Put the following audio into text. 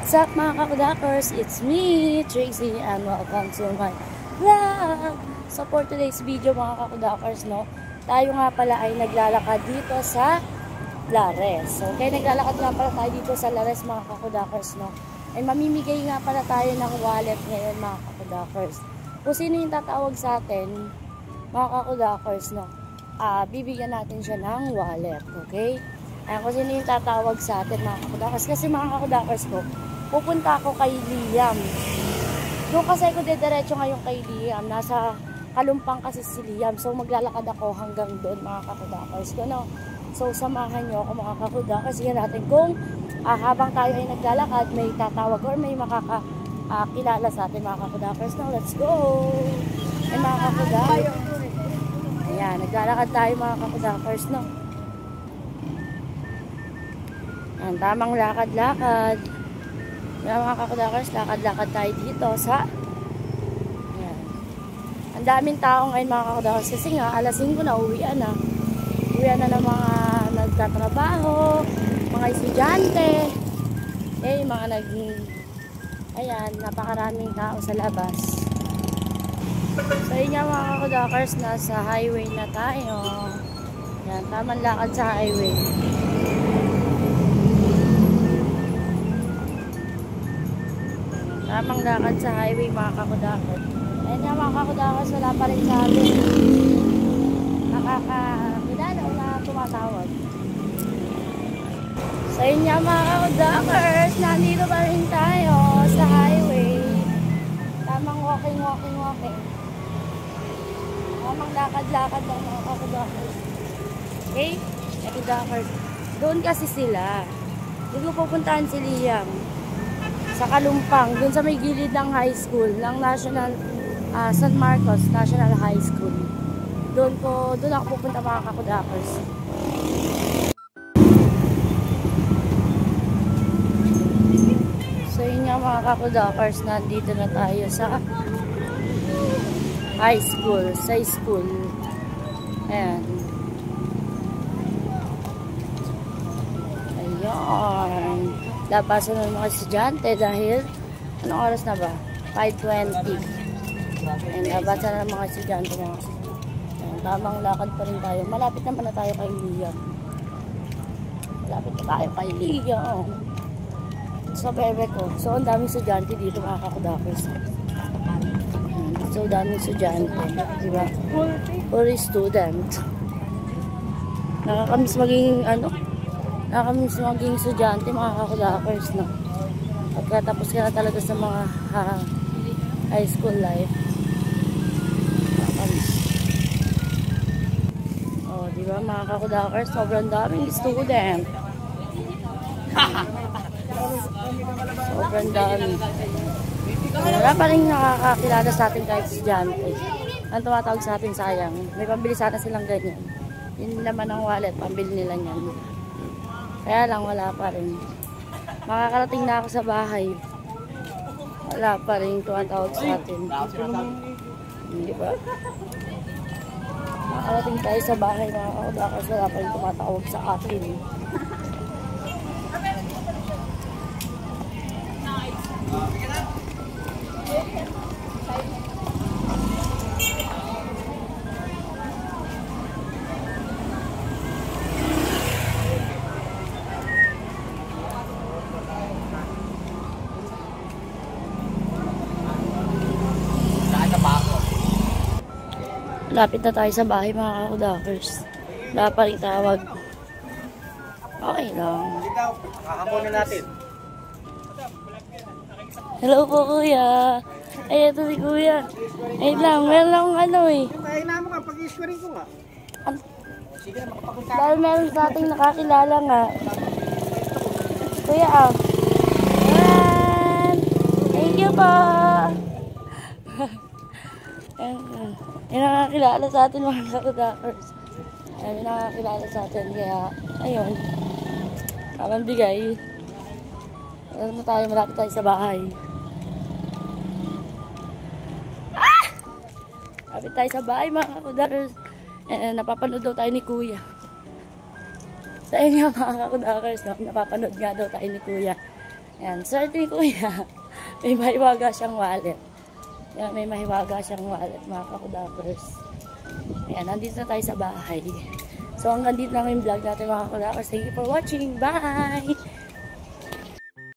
What's up mga kakudakers? It's me, Tracy, and welcome to my vlog. So for today's video mga kakudakers, no, tayo nga pala ay naglalakad dito sa Lares. Okay, naglalakad nga pala tayo dito sa Lares mga kakudakers, no. Ay mamimigay nga pala tayo ng wallet ngayon mga kakudakers. Kung sino yung tatawag sa atin, mga kakudakers, no, bibigyan natin siya ng wallet, okay? Ayan, kung sino yung tatawag sa atin mga kakudakers. Kasi mga kakudakers ko, pupunta ako kay Liam. Doon kasi ako dediretso ngayon kay Liam. Nasa Kalumpang kasi si Liam. So maglalakad ako hanggang doon mga kakudakers ko, no? So samahan nyo ako mga kakudakers. Sige natin kung habang tayo ay naglalakad, may tatawag or may makakakilala sa atin mga kakudakers. Now let's go! Ayan mga kakudakers. Ayan, naglalakad tayo mga kakudakers, no? Ayan, tamang lakad-lakad. Ayan mga kakudakers, lakad-lakad tayo dito sa ayan. Ang daming tao ngayon mga kakudakers kasi nga alas 5 na uwian na. Uwian na ng mga nagtatrabaho, mga estudyante. Mga ayan, napakaraming tao sa labas. So yun nga mga kakudakers, nasa highway na tayo. Ayan, tamang lakad sa highway. Tamang lakad sa highway mga kakudakers. Ayan nga mga kakudakers, wala pa rin sa amin nakakakilala o na tumatawag. So yun nga mga kakudakers, nandito pa rin tayo sa highway. Tamang walking. Tamang lakad-lakad ng mga kakudakers. Okay? Kakudakers. Doon kasi sila. Doon ko pupuntahan si Liam. Sa Kalumpang, dun sa may gilid ng high school, ng National San Marcos National High School. Doon ako pupunta mga kakudakers. So yun nga mga kakudakers, nandito na tayo sa high school, sa school. Ayan. Ayan. Labasan ng mga estudyante dahil anong oras na ba? 5:20. And labasan ng mga estudyante mga tamang lakad pa rin tayo. Malapit naman na tayo kay Liam. Malapit na tayo kay Liam. Sa bebe ko. So ang daming estudyante dito mga kakudakers. So daming estudyante, diba? For student. Nakakamiss maging estudyante mga kakudakers, no? Pagkatapos ka na talaga sa mga high school life. Nakakamiss. O, diba mga kakudakers, sobrang daming student. Sobrang dami. Wala pa rin nakakakilala sa atin kahit estudyante. Ang tumatawag sa atin, sayang. May pambili sana silang ganyan. Yun naman ang wallet, pambili nila yan. Kaya lang wala pa rin. Makakarating na ako sa bahay. Wala pa rin tumatawag sa atin. Hindi ba? Makakarating tayo sa bahay mga kakudakers, wala pa rin tumatawag sa atin. Lapit na tayo sa bahay mga kakudakers. Wala pa rin tawag. Okay lang. Kahaponin natin. Hello po kuya. Ay, ito si kuya. Ay lang, meron akong ano eh. Ay na mo nga, pag-i-squaring ko nga. Sige na, makapapunta. Dahil meron sa ating nakakilala nga. Kuya Ayan. Thank you po. Yung nakakilala sa atin mga kakudakers. Yung nakakilala sa atin. Kaya, ayun. Tamang bigay. Malapit tayo sa bahay. Malapit tayo sa bahay mga kakudakers. Napapanood daw tayo ni kuya. Sa inyo mga kakudakers, napapanood nga daw tayo ni kuya. Yan, swerte ni Kuya. May mahiwaga siyang wallet. Yan, may mahiwaga siyang wallet, mga kakudakers. Ayan, nandito na tayo sa bahay. So, hanggang dito na yung vlog natin, mga kakudakers. Thank you for watching. Bye!